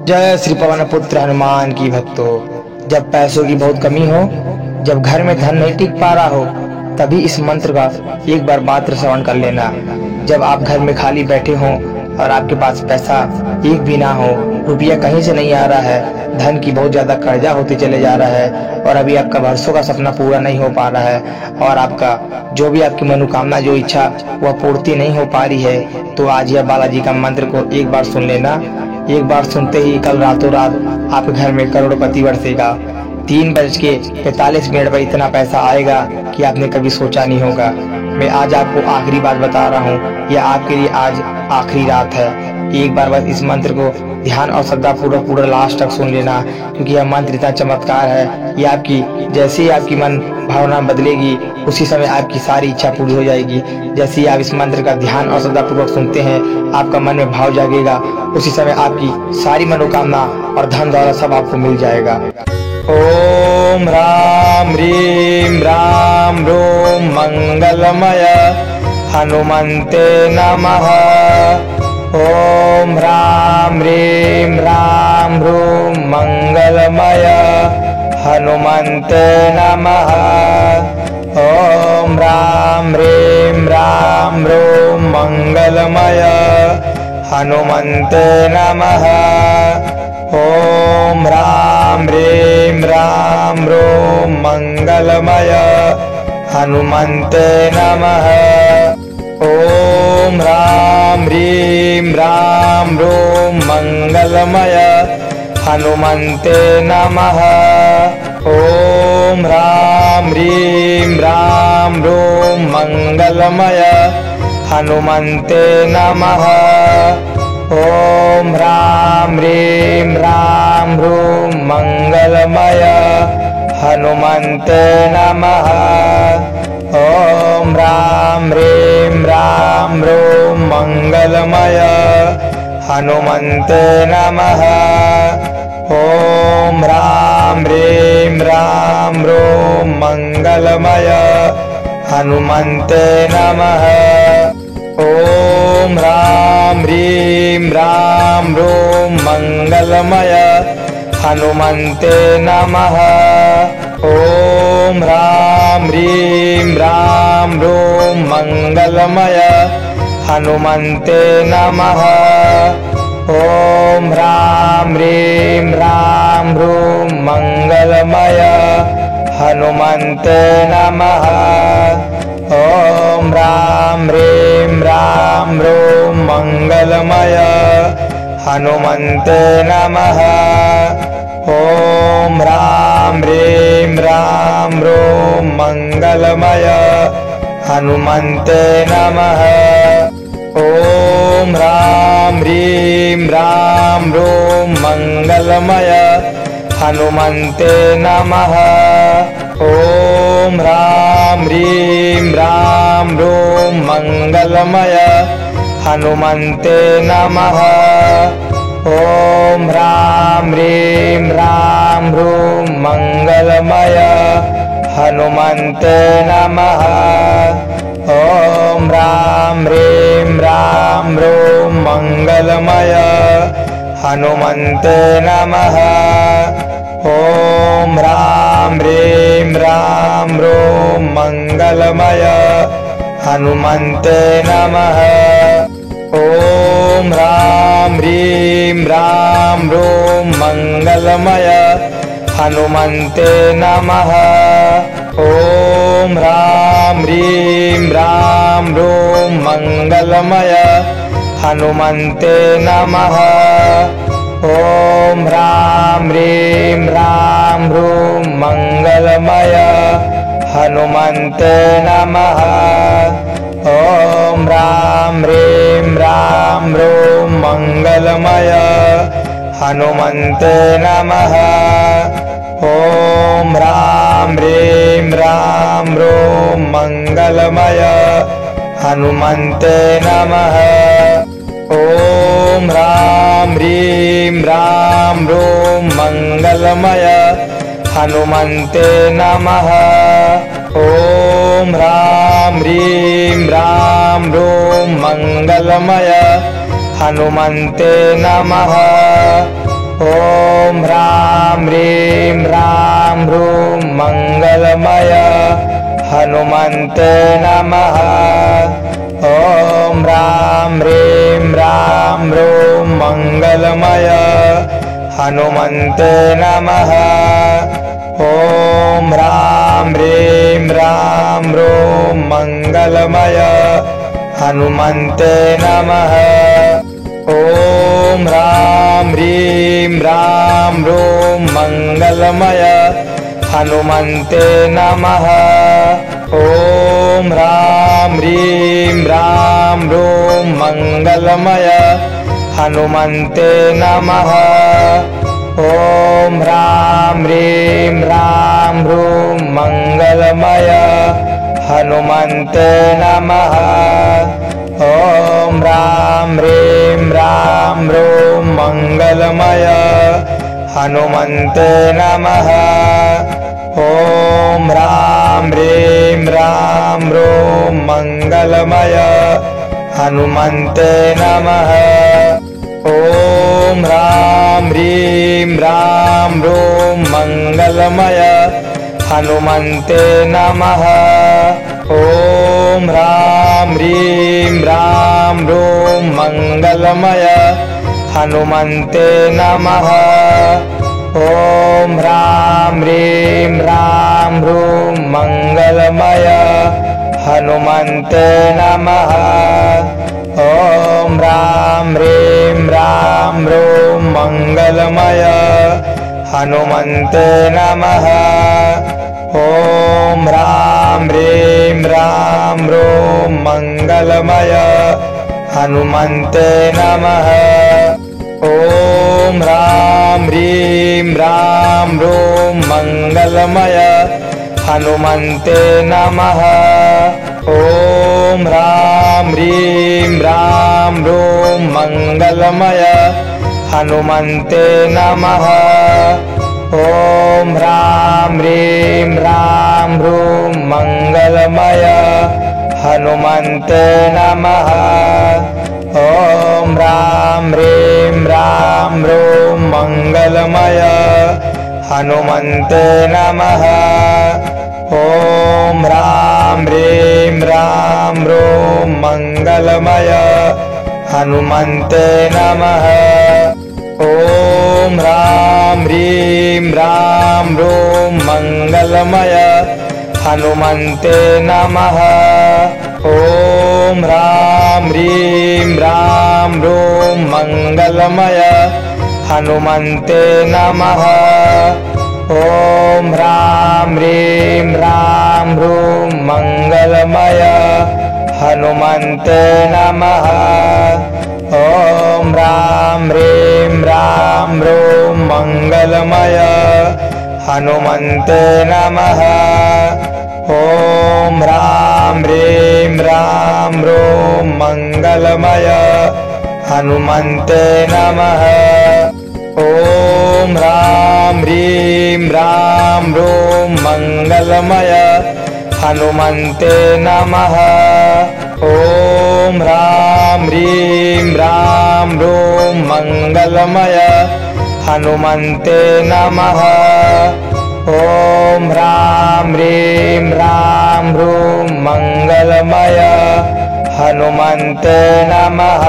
जय श्री पवन पुत्र हनुमान की भक्तों। जब पैसों की बहुत कमी हो, जब घर में धन नहीं टिक पा रहा हो, तभी इस मंत्र का एक बार मात्र श्रवण कर लेना। जब आप घर में खाली बैठे हों और आपके पास पैसा एक भी ना हो, रुपया कहीं से नहीं आ रहा है, धन की बहुत ज्यादा कर्जा होते चले जा रहा है और अभी आपका वर्षों का सपना पूरा नहीं हो पा रहा है और आपका जो भी आपकी मनोकामना, जो इच्छा वह पूर्ति नहीं हो पा रही है, तो आज यह बालाजी का मंत्र को एक बार सुन लेना। एक बार सुनते ही कल रातों रात आपके घर में करोड़पति बरसेगा। 3:45 पर इतना पैसा आएगा कि आपने कभी सोचा नहीं होगा। मैं आज आपको आखिरी बात बता रहा हूँ, यह आपके लिए आज आखिरी रात है। एक बार बस इस मंत्र को ध्यान और श्रद्धा पूरा लास्ट तक सुन लेना, क्योंकि यह मंत्र इतना चमत्कार है। ये आपकी जैसे ही आपकी मन भावना बदलेगी, उसी समय आपकी सारी इच्छा पूरी हो जाएगी। जैसे ही आप इस मंत्र का ध्यान और श्रद्धा पूर्वक सुनते हैं, आपका मन में भाव जागेगा, उसी समय आपकी सारी मनोकामना और धन दौलत सब आपको मिल जाएगा। ओम राम ह्रीं राम रोम मंगलमय हनुमन्ते नमः। ओम राम ह्रीं राम रोम मंगलमय हनुमन्ते नमः। ओम राम ह्रीं राम रोम मंगलमय हनुमन्ते नमः। ओम राम ह्रीं राम रोम मंगलमय हनुमन्ते नमः। ओम राम ह्रीं राम रोम मंगलमय हनुमन्ते नमः। ओम राम ह्रीं राम रोम मंगलमय हनुमन्ते नमः। ओम राम ह्रीं राम रोम मंगलमय हनुमन्ते नमः। ओम राम ह्रीं राम रोम मंगलमय हनुमन्ते नमः। ओम राम ह्रीं राम रोम मंगलमय हनुमन्ते नमः। ओम राम ह्रीं राम रोम मंगलमय हनुमन्ते नमः। ओम राम ह्रीं राम रोम मंगलमय हनुमन्ते नमः। ओम राम ह्रीं राम रोम मंगलमय हनुमन्ते नमः। ओम राम ह्रीं राम रोम मंगलमय हनुमन्ते नमः। ओम राम ह्रीं राम रोम मंगलमय हनुमन्ते नमः। ओम राम ह्रीं राम रोम मंगलमय हनुमन्ते नमः। ओम राम ह्रीं राम रोम मंगलमय हनुमन्ते नमः। ओम राम ह्रीं राम रोम मंगलमय हनुमन्ते नमः। ओम राम ह्रीं राम रोम मंगलमय हनुमन्ते नमः। ओम राम ह्रीं राम रोम मंगलमय हनुमन्ते नमः। ओम राम ह्रीं राम रोम मंगलमय हनुमन्ते नमः। ओम राम ह्रीं राम रोम मंगलमय हनुमन्ते नमः। ओम राम ह्रीं राम रोम मंगलमय हनुमन्ते नमः। ओम राम ह्रीं राम रोम मंगलमय हनुमन्ते नमः। ओम राम ह्रीं राम रोम मंगलमय हनुमन्ते नमः। ओम राम ह्रीं राम रोम मंगलमय हनुमन्ते नमः। ओम राम ह्रीं राम रोम मंगलमय हनुमन्ते नमः। ॐ ह्रां ह्रीं ह्रां ह्रूं मंगलमय हनुमन्ते नमः। ॐ ह्रां ह्रीं ह्रां ह्रूं मंगलमय हनुमन्ते नमः। ॐ ह्रां ह्रीं ह्रां ह्रूं मंगलमय हनुमन्ते नमः। ॐ ह्रां ह्रीं ह्रां ह्रूं मंगलमय हनुमन्ते नमः। ॐ ह्रां ह्रीं ह्रां ह्रूं मंगलमय हनुमन्ते नमः। ॐ ह्रां ह्रीं ह्रां ह्रूं मंगलमय हनुमन्ते नमः। ॐ ह्रां ह्रीं ह्रां ह्रूं मंगलमय हनुमन्ते नमः। ॐ ह्रां ह्रीं ह्रां ह्रूं मंगलमय हनुमन्ते नमः। ॐ ह्रां ह्रीं ह्रां ह्रूं मंगलमय हनुमन्ते नमः। ॐ ह्रां ह्रीं ह्रां ह्रूं मंगलमय हनुमन्ते नमः। ॐ ह्रां ह्रीं ह्रां ह्रूं मंगलमय हनुमन्ते नमः। ॐ ह्रां ह्रीं ह्रां ह्रूं मंगलमय हनुमन्ते नमः। ॐ ह्रां ह्रीं ह्रां ह्रूं मंगलमय हनुमन्ते नमः। ॐ ह्रां ह्रीं ह्रां ह्रूं मंगलमय हनुमन्ते नमः। ॐ ह्रां ह्रीं ह्रां ह्रूं मंगलमय हनुमन्ते नमः। ॐ ह्रां ह्रीं ह्रां ह्रूं मंगलमय हनुमन्ते नमः। ॐ ह्रां ह्रीं ह्रां ह्रूं मंगलमय हनुमन्ते नमः। ॐ ह्रां ह्रीं ह्रां ह्रूं मंगलमय हनुमन्ते नमः। ॐ ह्रां ह्रीं ह्रां ह्रूं मंगलमय हनुमन्ते नमः। ॐ ह्रां ह्रीं ह्रां ह्रूं मंगलमय हनुमन्ते नमः। ॐ ह्रां ह्रीं ह्रां ह्रूं मंगलमय हनुमन्ते नमः। ॐ ह्रां ह्रीं ह्रां ह्रूं मंगलमय हनुमन्ते नमः। ॐ ह्रां ह्रीं ह्रां ह्रूं मंगलमय हनुमन्ते नमः। ॐ ह्रां ह्रीं ह्रां ह्रूं मंगलमय हनुमन्ते नमः। ॐ ह्रां ह्रीं ह्रां ह्रूं मंगलमय हनुमन्ते नमः।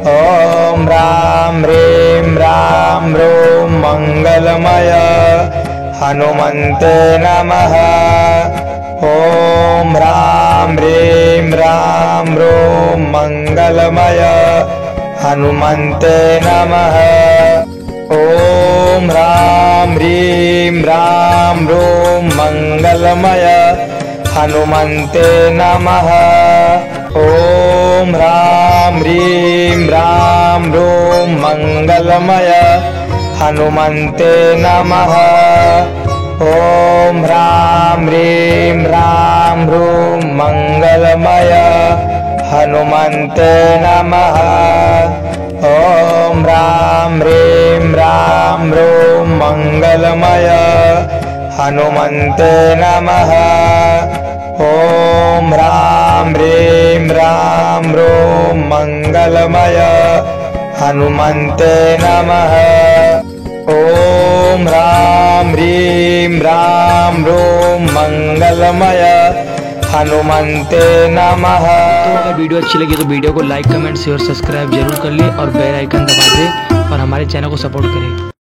ॐ ह्रां ह्रीं ह्रां ह्रूं मंगलमय हनुमन्ते नमः। ॐ ह्रां ह्रीं ह्रां ह्रूं मंगलमय हनुमन्ते नमः। ॐ ह्रां ह्रीं ह्रां ह्रूं मंगलमय हनुमन्ते नमः। ॐ ह्रां ह्रीं ह्रां ह्रूं मंगलमय हनुमन्ते नमः। ॐ ह्रां ह्रीं ह्रां ह्रूं मंगलमय हनुमन्ते नमः। ॐ ह्रां ह्रीं ह्रां ह्रूं मंगलमय हनुमन्ते नमः। ॐ ह्रां ह्रीं ह्रां ह्रूं मंगलमय हनुमन्ते नमः। ॐ ह्रां ह्रीं ह्रां ह्रूं मंगलमय हनुमन्ते नमः। ओम राम ह्रीं राम रोम मंगलमय हनुमन्ते नमः। तो अगर वीडियो अच्छी लगी तो वीडियो को लाइक कमेंट शेयर सब्सक्राइब जरूर कर ले और बेल आइकन दबा दे और हमारे चैनल को सपोर्ट करें।